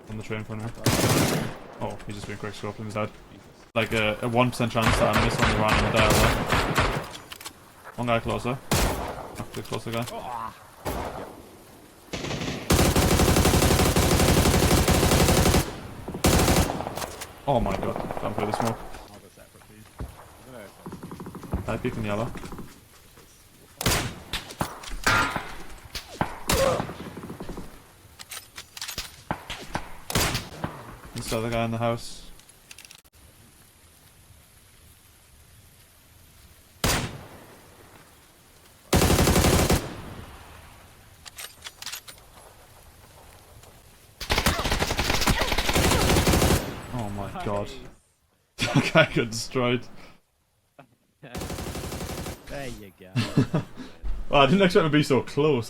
On the train for now. Oh, he's just been quick scoping his head. Like a 1% chance that I miss on the run and die. One guy closer. Not too closer guy. Oh my god, don't play the smoke. I peek in yellow. This other guy in the house. Oh my god. That guy got destroyed. There you go. Well, I didn't expect to be so close.